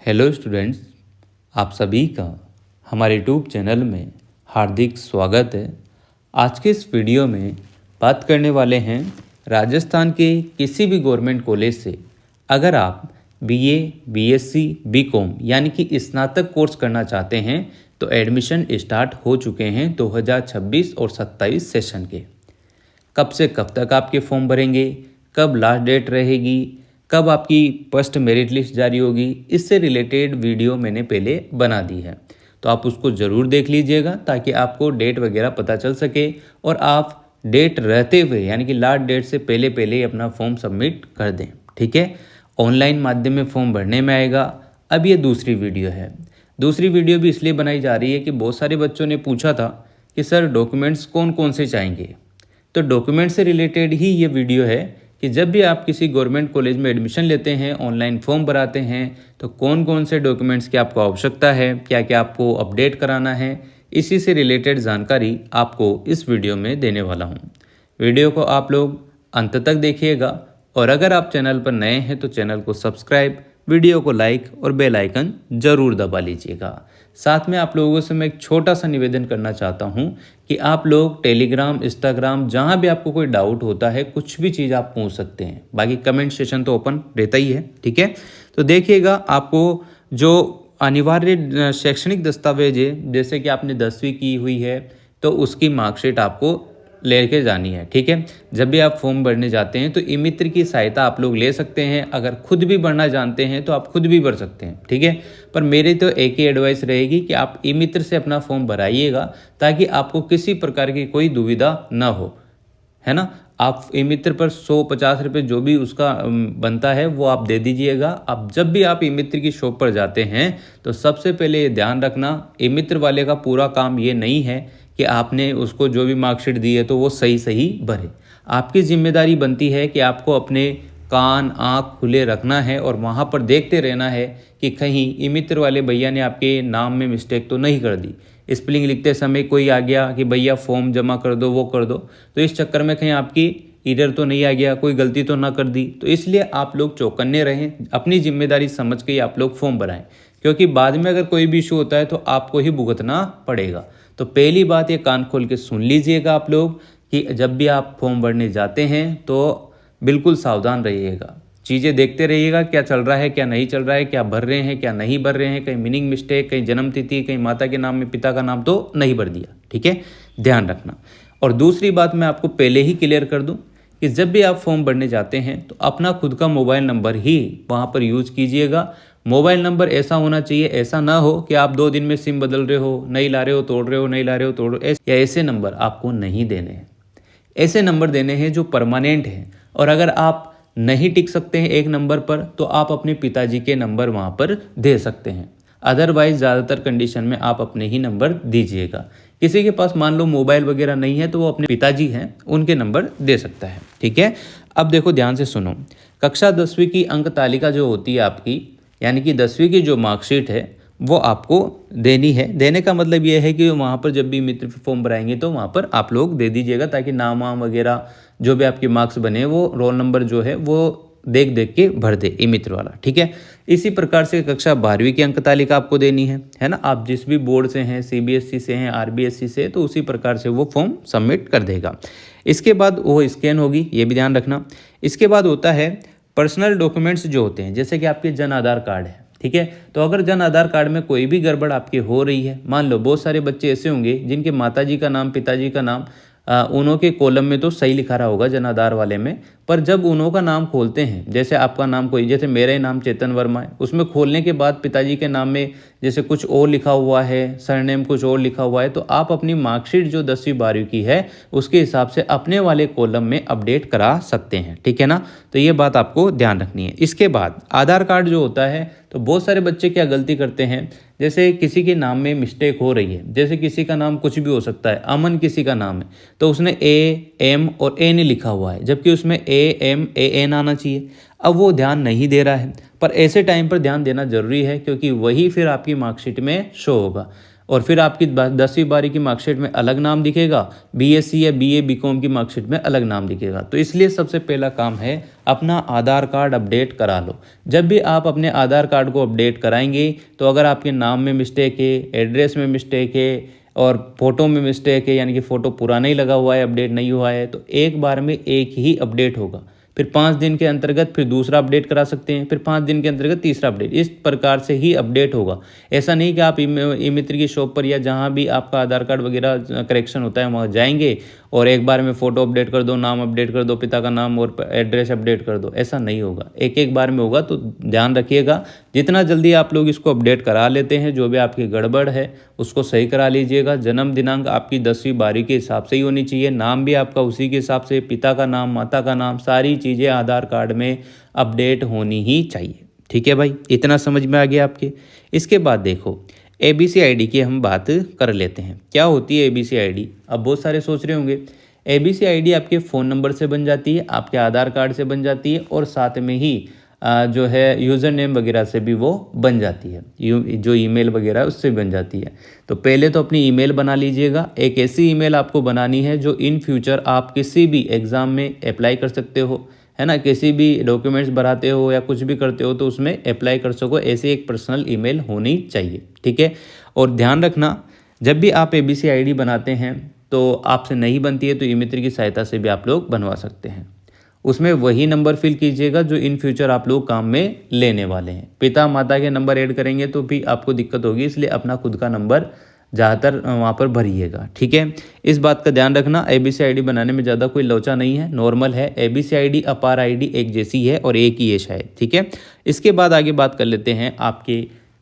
Hello students, आप सभी का हमारे यूट्यूब चैनल में हार्दिक स्वागत है। आज के इस वीडियो में बात करने वाले हैं राजस्थान के किसी भी गवर्नमेंट कॉलेज से अगर आप बीए, बीएससी, बीकॉम यानी कि स्नातक कोर्स करना चाहते हैं तो एडमिशन स्टार्ट हो चुके हैं 2026 और 27 सेशन के। कब से कब तक आपके फॉर्म भरेंगे, कब लास्ट डेट रहेगी, कब आपकी फर्स्ट मेरिट लिस्ट जारी होगी, इससे रिलेटेड वीडियो मैंने पहले बना दी है, तो आप उसको ज़रूर देख लीजिएगा ताकि आपको डेट वगैरह पता चल सके और आप डेट रहते हुए यानी कि लास्ट डेट से पहले पहले ही अपना फॉर्म सबमिट कर दें। ठीक है, ऑनलाइन माध्यम में फॉर्म भरने में आएगा। अब ये दूसरी वीडियो है। दूसरी वीडियो भी इसलिए बनाई जा रही है कि बहुत सारे बच्चों ने पूछा था कि सर डॉक्यूमेंट्स कौन कौन से चाहेंगे, तो डॉक्यूमेंट से रिलेटेड ही ये वीडियो है कि जब भी आप किसी गवर्नमेंट कॉलेज में एडमिशन लेते हैं, ऑनलाइन फॉर्म भराते हैं, तो कौन कौन से डॉक्यूमेंट्स की आपको आवश्यकता है, क्या क्या आपको अपडेट कराना है, इसी से रिलेटेड जानकारी आपको इस वीडियो में देने वाला हूँ। वीडियो को आप लोग अंत तक देखिएगा और अगर आप चैनल पर नए हैं तो चैनल को सब्सक्राइब, वीडियो को लाइक और बेल आइकन ज़रूर दबा लीजिएगा। साथ में आप लोगों से मैं एक छोटा सा निवेदन करना चाहता हूं कि आप लोग टेलीग्राम, इंस्टाग्राम, जहां भी आपको कोई डाउट होता है, कुछ भी चीज़ आप पूछ सकते हैं। बाकी कमेंट सेशन तो ओपन रहता ही है। ठीक है, तो देखिएगा आपको जो अनिवार्य शैक्षणिक दस्तावेज है, जैसे कि आपने 10वीं की हुई है तो उसकी मार्कशीट आपको लेके जानी है। ठीक है, जब भी आप फॉर्म भरने जाते हैं तो ई मित्र की सहायता आप लोग ले सकते हैं। अगर खुद भी भरना जानते हैं तो आप खुद भी भर सकते हैं। ठीक है, पर मेरी तो एक ही एडवाइस रहेगी कि आप ई मित्र से अपना फॉर्म भराइएगा ताकि आपको किसी प्रकार की कोई दुविधा ना हो, है ना। आप ई मित्र पर 150 रुपये जो भी उसका बनता है वो आप दे दीजिएगा। अब जब भी आप ई मित्र की शॉप पर जाते हैं तो सबसे पहले ये ध्यान रखना, ई मित्र वाले का पूरा काम ये नहीं है कि आपने उसको जो भी मार्कशीट दी है तो वो सही सही भरे। आपकी जिम्मेदारी बनती है कि आपको अपने कान आँख खुले रखना है और वहाँ पर देखते रहना है कि कहीं ई मित्र वाले भैया ने आपके नाम में मिस्टेक तो नहीं कर दी। स्पेलिंग लिखते समय कोई आ गया कि भैया फॉर्म जमा कर दो, वो कर दो, तो इस चक्कर में कहीं आपकी एरर तो नहीं आ गया, कोई गलती तो ना कर दी। तो इसलिए आप लोग चौकन्ने रहें, अपनी जिम्मेदारी समझ के ही आप लोग फॉर्म भराएं, क्योंकि बाद में अगर कोई भी इशू होता है तो आपको ही भुगतना पड़ेगा। तो पहली बात ये कान खोल के सुन लीजिएगा आप लोग कि जब भी आप फॉर्म भरने जाते हैं तो बिल्कुल सावधान रहिएगा, चीज़ें देखते रहिएगा क्या चल रहा है, क्या नहीं चल रहा है, क्या भर रहे हैं, क्या नहीं भर रहे हैं, कहीं मीनिंग मिस्टेक, कहीं जन्म तिथि, कहीं माता के नाम में पिता का नाम तो नहीं भर दिया। ठीक है, ध्यान रखना। और दूसरी बात मैं आपको पहले ही क्लियर कर दूं कि जब भी आप फॉर्म भरने जाते हैं तो अपना खुद का मोबाइल नंबर ही वहाँ पर यूज़ कीजिएगा। मोबाइल नंबर ऐसा होना चाहिए, ऐसा ना हो कि आप 2 दिन में सिम बदल रहे हो, नहीं ला रहे हो तोड़ रहे हो, नहीं ला रहे हो तोड़ रहे हो, या ऐसे नंबर आपको नहीं देने हैं। ऐसे नंबर देने हैं जो परमानेंट हैं, और अगर आप नहीं टिक सकते हैं एक नंबर पर तो आप अपने पिताजी के नंबर वहाँ पर दे सकते हैं। अदरवाइज ज़्यादातर कंडीशन में आप अपने ही नंबर दीजिएगा। किसी के पास मान लो मोबाइल वगैरह नहीं है तो वो अपने पिताजी हैं उनके नंबर दे सकता है। ठीक है, अब देखो ध्यान से सुनो। कक्षा 10वीं की अंक तालिका जो होती है आपकी, यानी कि 10वीं की जो मार्कशीट है वो आपको देनी है। देने का मतलब ये है कि वहाँ पर जब भी मित्र फॉर्म भराएंगे तो वहाँ पर आप लोग दे दीजिएगा ताकि नाम वाम वगैरह जो भी आपके मार्क्स बने वो रोल नंबर जो है वो देख देख के भर दे ई मित्र वाला। ठीक है, इसी प्रकार से कक्षा 12वीं की अंक तालिका आपको देनी है ना। आप जिस भी बोर्ड से हैं, सीबीएसई से हैं, आरबीएसई से, तो उसी प्रकार से वो फॉर्म सबमिट कर देगा। इसके बाद वो स्कैन होगी, ये भी ध्यान रखना। इसके बाद होता है पर्सनल डॉक्यूमेंट्स जो होते हैं, जैसे कि आपके जन आधार कार्ड है। ठीक है, तो अगर जन आधार कार्ड में कोई भी गड़बड़ आपकी हो रही है, मान लो बहुत सारे बच्चे ऐसे होंगे जिनके माताजी का नाम, पिताजी का नाम उन्हों के कॉलम में तो सही लिखा रहा होगा जन आधार वाले में, पर जब उन्हों का नाम खोलते हैं, जैसे आपका नाम कोई, जैसे मेरा ही नाम चेतन वर्मा है, उसमें खोलने के बाद पिताजी के नाम में जैसे कुछ और लिखा हुआ है, सरनेम कुछ और लिखा हुआ है, तो आप अपनी मार्कशीट जो 10वीं 12वीं की है उसके हिसाब से अपने वाले कॉलम में अपडेट करा सकते हैं। ठीक है ना, तो ये बात आपको ध्यान रखनी है। इसके बाद आधार कार्ड जो होता है, तो बहुत सारे बच्चे क्या गलती करते हैं, जैसे किसी के नाम में मिस्टेक हो रही है, जैसे किसी का नाम कुछ भी हो सकता है, अमन किसी का नाम है तो उसने ए एम और ए ने लिखा हुआ है, जबकि उसमें ए एम ए एन आना चाहिए। अब वो ध्यान नहीं दे रहा है, पर ऐसे टाइम पर ध्यान देना जरूरी है क्योंकि वही फिर आपकी मार्कशीट में शो होगा। और फिर आपकी 10वीं 12वीं की मार्कशीट में अलग नाम दिखेगा, बीएससी या बीए बीकॉम की मार्कशीट में अलग नाम दिखेगा। तो इसलिए सबसे पहला काम है अपना आधार कार्ड अपडेट करा लो। जब भी आप अपने आधार कार्ड को अपडेट कराएंगे तो अगर आपके नाम में मिस्टेक है, एड्रेस में मिस्टेक है और फ़ोटो में मिस्टेक है, यानी कि फ़ोटो पुराना ही लगा हुआ है, अपडेट नहीं हुआ है, तो एक बार में एक ही अपडेट होगा। फिर 5 दिन के अंतर्गत फिर दूसरा अपडेट करा सकते हैं, फिर 5 दिन के अंतर्गत तीसरा अपडेट, इस प्रकार से ही अपडेट होगा। ऐसा नहीं कि आप ई मित्र की शॉप पर या जहाँ भी आपका आधार कार्ड वगैरह करेक्शन होता है वहाँ जाएंगे और एक बार में फ़ोटो अपडेट कर दो, नाम अपडेट कर दो, पिता का नाम और एड्रेस अपडेट कर दो, ऐसा नहीं होगा। एक एक बार में होगा। तो ध्यान रखिएगा, जितना जल्दी आप लोग इसको अपडेट करा लेते हैं, जो भी आपकी गड़बड़ है उसको सही करा लीजिएगा। जन्म दिनांक आपकी 10वीं 12वीं के हिसाब से ही होनी चाहिए, नाम भी आपका उसी के हिसाब से, पिता का नाम, माता का नाम, सारी चीज़ें आधार कार्ड में अपडेट होनी ही चाहिए। ठीक है भाई, इतना समझ में आ गया आपके। इसके बाद देखो ABC ID की हम बात कर लेते हैं। क्या होती है ABC ID? अब बहुत सारे सोच रहे होंगे ABC ID आपके फ़ोन नंबर से बन जाती है, आपके आधार कार्ड से बन जाती है और साथ में ही जो है यूज़र नेम वगैरह से भी वो बन जाती है, जो ईमेल वगैरह है उससे बन जाती है। तो पहले तो अपनी ईमेल बना लीजिएगा। एक ऐसी ईमेल आपको बनानी है जो इन फ्यूचर आप किसी भी एग्ज़ाम में अप्लाई कर सकते हो, है ना। किसी भी डॉक्यूमेंट्स भराते हो या कुछ भी करते हो तो उसमें अप्लाई कर सको, ऐसी एक पर्सनल ईमेल होनी चाहिए। ठीक है। और ध्यान रखना, जब भी आप ABC ID बनाते हैं तो आपसे नहीं बनती है तो ई मित्र की सहायता से भी आप लोग बनवा सकते हैं। उसमें वही नंबर फिल कीजिएगा जो इन फ्यूचर आप लोग काम में लेने वाले हैं। पिता माता के नंबर ऐड करेंगे तो भी आपको दिक्कत होगी, इसलिए अपना खुद का नंबर ज़्यादातर वहाँ पर भरिएगा। ठीक है, इस बात का ध्यान रखना। ABC ID बनाने में ज़्यादा कोई लोचा नहीं है, नॉर्मल है। ABC ID अपार ID एक जैसी है और एक ही है शायद। ठीक है, इसके बाद आगे बात कर लेते हैं आपके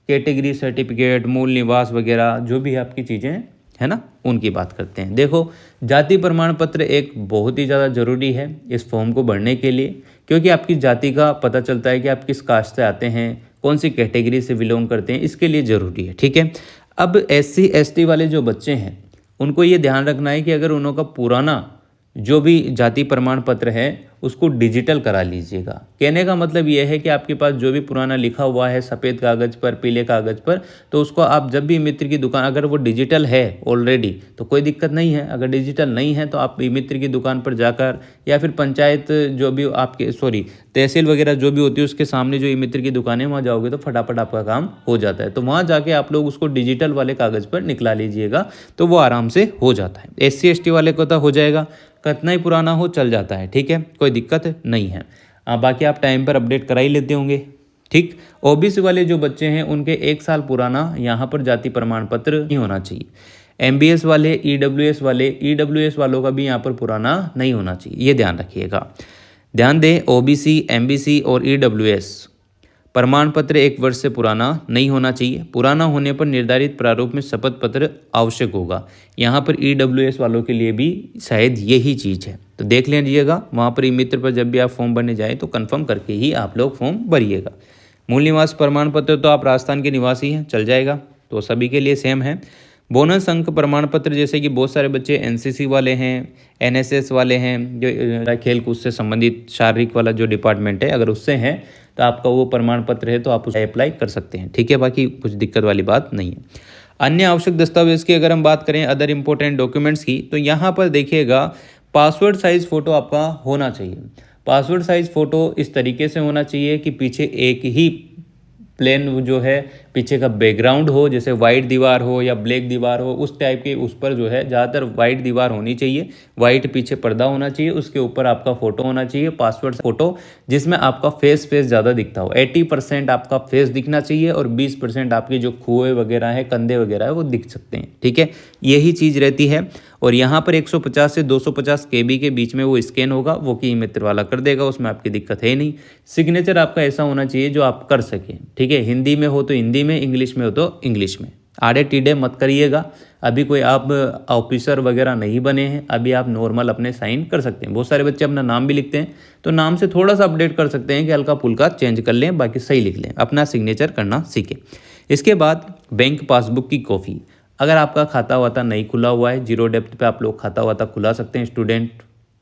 कैटेगरी सर्टिफिकेट, मूल निवास वगैरह जो भी आपकी चीज़ें है ना, उनकी बात करते हैं। देखो, जाति प्रमाण पत्र एक बहुत ही ज़्यादा ज़रूरी है इस फॉर्म को भरने के लिए, क्योंकि आपकी जाति का पता चलता है कि आप किस कास्ट से आते हैं, कौन सी कैटेगरी से बिलोंग करते हैं, इसके लिए ज़रूरी है। ठीक है, अब SC ST वाले जो बच्चे हैं उनको ये ध्यान रखना है कि अगर उनका पुराना जो भी जाति प्रमाण पत्र है उसको डिजिटल करा लीजिएगा। कहने का मतलब ये है कि आपके पास जो भी पुराना लिखा हुआ है सफ़ेद कागज़ पर, पीले कागज़ पर, तो उसको आप जब भी मित्र की दुकान, अगर वो डिजिटल है ऑलरेडी तो कोई दिक्कत नहीं है। अगर डिजिटल नहीं है तो आप मित्र की दुकान पर जाकर या फिर पंचायत जो भी आपके तहसील वगैरह जो भी होती है उसके सामने जो मित्र की दुकान है वहाँ जाओगे तो फटाफट आपका काम हो जाता है। तो वहाँ जाके आप लोग उसको डिजिटल वाले कागज़ पर निकला लीजिएगा तो वो आराम से हो जाता है। SC ST वाले को तो हो जाएगा, कितना ही पुराना हो चल जाता है। ठीक है, कोई दिक्कत नहीं है। बाकी आप टाइम पर अपडेट करा ही लेते होंगे। ठीक, OBC वाले जो बच्चे हैं उनके 1 साल पुराना यहाँ पर जाति प्रमाण पत्र नहीं होना चाहिए। MBS वाले, EWS वालों का भी यहाँ पर पुराना नहीं होना चाहिए, ये ध्यान रखिएगा। ध्यान दें, OBC, MBC और EWS प्रमाण पत्र 1 वर्ष से पुराना नहीं होना चाहिए। पुराना होने पर निर्धारित प्रारूप में शपथ पत्र आवश्यक होगा। यहाँ पर EWS वालों के लिए भी शायद यही चीज़ है, तो देख लीजिएगा। वहाँ पर ई मित्र पर जब भी आप फॉर्म भरने जाएँ तो कंफर्म करके ही आप लोग फॉर्म भरिएगा। मूल निवास प्रमाण पत्र तो आप राजस्थान के निवासी हैं, चल जाएगा, तो सभी के लिए सेम है। बोनस अंक प्रमाण पत्र, जैसे कि बहुत सारे बच्चे NCC वाले हैं, NSS वाले हैं, जो खेल कूद से संबंधित शारीरिक वाला जो डिपार्टमेंट है, अगर उससे हैं तो आपका वो प्रमाण पत्र है तो आप उसे अप्लाई कर सकते हैं। ठीक है, बाकी कुछ दिक्कत वाली बात नहीं है। अन्य आवश्यक दस्तावेज की अगर हम बात करें, अदर इंपॉर्टेंट डॉक्यूमेंट्स की, तो यहाँ पर देखिएगा पासवर्ड साइज़ फ़ोटो आपका होना चाहिए। पासवर्ड साइज़ फ़ोटो इस तरीके से होना चाहिए कि पीछे एक ही प्लेन जो है पीछे का बैकग्राउंड हो, जैसे वाइट दीवार हो या ब्लैक दीवार हो, उस टाइप के उस पर जो है ज़्यादातर वाइट दीवार होनी चाहिए, वाइट पीछे पर्दा होना चाहिए, उसके ऊपर आपका फ़ोटो होना चाहिए, पासवर्ड फ़ोटो जिसमें आपका फेस ज़्यादा दिखता हो। 80% आपका फेस दिखना चाहिए और 20% आपकी जो खुए वगैरह है, कंधे वगैरह है वो दिख सकते हैं। ठीक है, यही चीज़ रहती है। और यहाँ पर 150 से 250 KB के बीच में वो स्कैन होगा, वो कि मित्र वाला कर देगा, उसमें आपकी दिक्कत है नहीं। सिग्नेचर आपका ऐसा होना चाहिए जो आप कर सकें। ठीक है, हिंदी में हो तो हिंदी में, इंग्लिश में हो तो इंग्लिश में। आड़े टीडे मत करिएगा, अभी कोई आप ऑफिसर वगैरह नहीं बने हैं, अभी आप नॉर्मल अपने साइन कर सकते हैं। बहुत सारे बच्चे अपना नाम भी लिखते हैं तो नाम से थोड़ा सा अपडेट कर सकते हैं कि हल्का फुल्का चेंज कर लें, बाकी सही लिख लें, अपना सिग्नेचर करना सीखें। इसके बाद बैंक पासबुक की कॉपी, अगर आपका खाता वाता नहीं खुला हुआ है, 0 डेप्थ पे आप लोग खाता वाता खुला सकते हैं स्टूडेंट।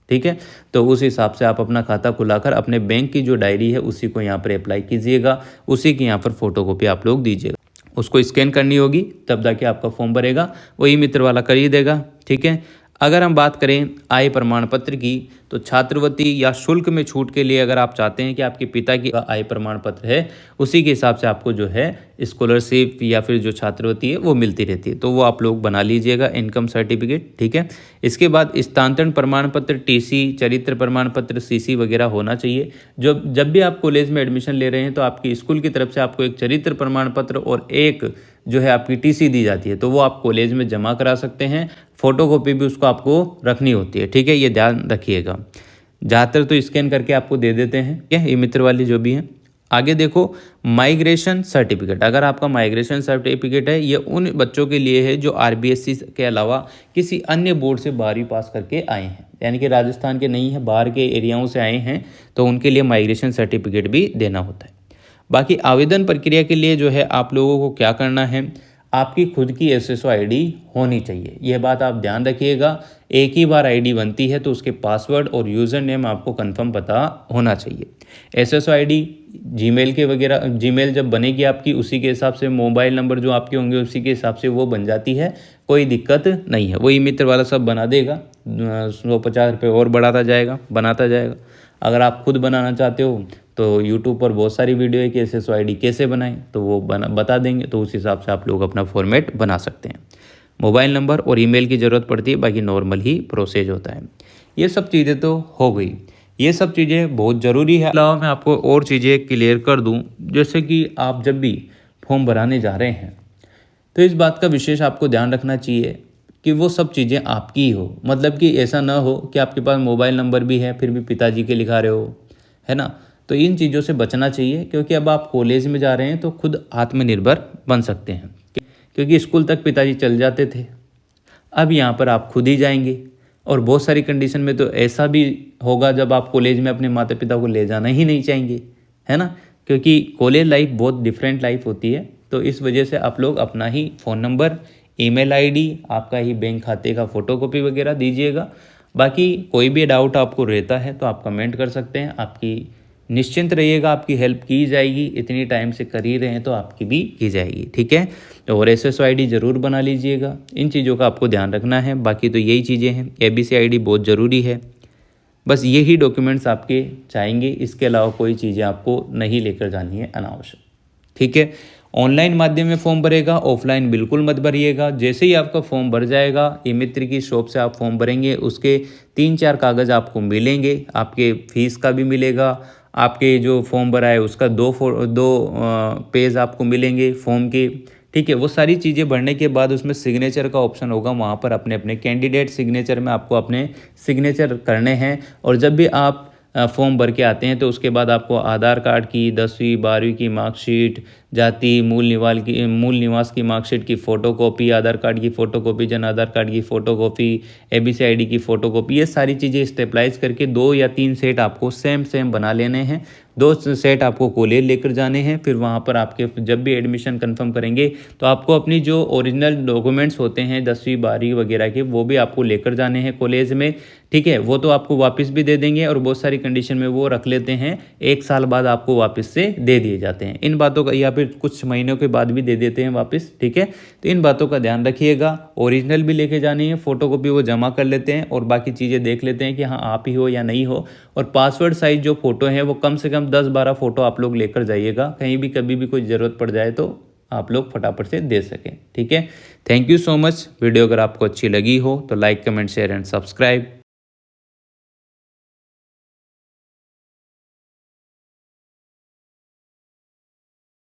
ठीक है, तो उस हिसाब से आप अपना खाता खुलाकर अपने बैंक की जो डायरी है उसी को यहाँ पर अप्लाई कीजिएगा, उसी की यहाँ पर फोटोकॉपी आप लोग दीजिएगा। उसको स्कैन करनी होगी, तब जाके आपका फॉर्म भरेगा, वही मित्र वाला कर ही देगा। ठीक है। अगर हम बात करें आय प्रमाण पत्र की, तो छात्रवृत्ति या शुल्क में छूट के लिए अगर आप चाहते हैं कि आपके पिता की आय प्रमाण पत्र है, उसी के हिसाब से आपको जो है स्कॉलरशिप या फिर जो छात्रवृत्ति है वो मिलती रहती है, तो वो आप लोग बना लीजिएगा इनकम सर्टिफिकेट। ठीक है। इसके बाद स्थानांतरण प्रमाण पत्र, टीसी, चरित्र प्रमाण पत्र, सीसी वगैरह होना चाहिए। जब भी आप कॉलेज में एडमिशन ले रहे हैं तो आपकी स्कूल की तरफ से आपको एक चरित्र प्रमाण पत्र और एक जो है आपकी टीसी दी जाती है, तो वो आप कॉलेज में जमा करा सकते हैं। फोटोकॉपी भी उसको आपको रखनी होती है। ठीक है, ये ध्यान रखिएगा। ज़्यादातर तो स्कैन करके आपको दे देते हैं, क्या ये मित्र वाली जो भी है। आगे देखो, माइग्रेशन सर्टिफिकेट। अगर आपका माइग्रेशन सर्टिफिकेट है, ये उन बच्चों के लिए है जो आरबीएससी के अलावा किसी अन्य बोर्ड से 12वीं पास करके आए हैं, यानी कि राजस्थान के नहीं है, बाहर के एरियाओं से आए हैं, तो उनके लिए माइग्रेशन सर्टिफिकेट भी देना होता है। बाकी आवेदन प्रक्रिया के लिए जो है आप लोगों को क्या करना है, आपकी खुद की एसएसओ आईडी होनी चाहिए, यह बात आप ध्यान रखिएगा। एक ही बार आईडी बनती है, तो उसके पासवर्ड और यूज़र नेम आपको कंफर्म पता होना चाहिए। एसएसओ आईडी जीमेल के वगैरह, जीमेल जब बनेगी आपकी, उसी के हिसाब से मोबाइल नंबर जो आपके होंगे उसी के हिसाब से वो बन जाती है, कोई दिक्कत नहीं है। वही मित्र वाला सब बना देगा, 150 रुपये और बढ़ाता जाएगा, बनाता जाएगा। अगर आप खुद बनाना चाहते हो तो यूट्यूब पर बहुत सारी वीडियो है कि एसएसओ आईडी कैसे बनाएं, तो वो बता देंगे, तो उस हिसाब से आप लोग अपना फॉर्मेट बना सकते हैं। मोबाइल नंबर और ईमेल की ज़रूरत पड़ती है, बाकी नॉर्मल ही प्रोसेस होता है। ये सब चीज़ें तो हो गई, ये सब चीज़ें बहुत ज़रूरी है। अलावा मैं आपको और चीज़ें क्लियर कर दूँ, जैसे कि आप जब भी फॉर्म भराने जा रहे हैं तो इस बात का विशेष आपको ध्यान रखना चाहिए कि वो सब चीज़ें आपकी ही हो। मतलब कि ऐसा ना हो कि आपके पास मोबाइल नंबर भी है फिर भी पिताजी के लिखा रहे हो, है ना। तो इन चीज़ों से बचना चाहिए, क्योंकि अब आप कॉलेज में जा रहे हैं तो खुद आत्मनिर्भर बन सकते हैं, क्योंकि स्कूल तक पिताजी चल जाते थे, अब यहाँ पर आप खुद ही जाएंगे। और बहुत सारी कंडीशन में तो ऐसा भी होगा जब आप कॉलेज में अपने माता पिता को ले जाना ही नहीं चाहेंगे, है ना, क्योंकि कॉलेज लाइफ बहुत डिफरेंट लाइफ होती है। तो इस वजह से आप लोग अपना ही फ़ोन नंबर, ईमेल आईडी, आपका ही बैंक खाते का फ़ोटोकॉपी वगैरह दीजिएगा। बाकी कोई भी डाउट आपको रहता है तो आप कमेंट कर सकते हैं, आपकी निश्चिंत रहिएगा, आपकी हेल्प की जाएगी। इतनी टाइम से कर ही रहे हैं तो आपकी भी की जाएगी। ठीक है, और एसएसओ आईडी ज़रूर बना लीजिएगा। इन चीज़ों का आपको ध्यान रखना है। बाकी तो यही चीज़ें हैं, एबीसी आईडी बहुत ज़रूरी है। बस यही डॉक्यूमेंट्स आपके चाहेंगे, इसके अलावा कोई चीज़ें आपको नहीं लेकर जानी है अनावश्यक। ठीक है, ऑनलाइन माध्यम में फॉर्म भरेगा, ऑफलाइन बिल्कुल मत भरिएगा। जैसे ही आपका फॉर्म भर जाएगा, ई मित्र की शॉप से आप फॉर्म भरेंगे, उसके 3-4 कागज़ आपको मिलेंगे, आपके फीस का भी मिलेगा, आपके जो फॉर्म भरा है उसका दो पेज आपको मिलेंगे फॉर्म के। ठीक है, वो सारी चीज़ें भरने के बाद उसमें सिग्नेचर का ऑप्शन होगा, वहाँ पर अपने अपने कैंडिडेट सिग्नेचर में आपको अपने सिग्नेचर करने हैं। और जब भी आप फॉर्म भर के आते हैं तो उसके बाद आपको आधार कार्ड की 10वीं 12वीं की मार्कशीट, जाति मूल निवास की मार्कशीट की फ़ोटोकॉपी, आधार कार्ड की फ़ोटोकॉपी, जन आधार कार्ड की फ़ोटोकॉपी, एबीसी आईडी की फ़ोटोकॉपी, ये सारी चीज़ें स्टेपलाइज करके 2 या 3 सेट आपको सेम बना लेने हैं। 2 सेट आपको कॉलेज लेकर जाने हैं। फिर वहाँ पर आपके जब भी एडमिशन कंफर्म करेंगे तो आपको अपनी जो ओरिजिनल डॉक्यूमेंट्स होते हैं 10वीं 12वीं वगैरह के, वो भी आपको लेकर जाने हैं कॉलेज में। ठीक है, वो तो आपको वापस भी दे देंगे, और बहुत सारी कंडीशन में वो रख लेते हैं, 1 साल बाद आपको वापस से दे दिए जाते हैं इन बातों का, या फिर कुछ महीनों के बाद भी दे देते हैं वापस। ठीक है, तो इन बातों का ध्यान रखिएगा। ओरिजिनल भी लेके जानी है, फ़ोटोकॉपी वो जमा कर लेते हैं, और बाकी चीज़ें देख लेते हैं कि हाँ आप ही हो या नहीं हो। और पासवर्ड साइज जो फ़ोटो है वो कम से कम 10-12 फ़ोटो आप लोग लेकर जाइएगा, कहीं भी कभी भी कोई ज़रूरत पड़ जाए तो आप लोग फटाफट से दे सकें। ठीक है, thank you so much. Video अगर आपको अच्छी लगी हो तो like, comment, share and subscribe.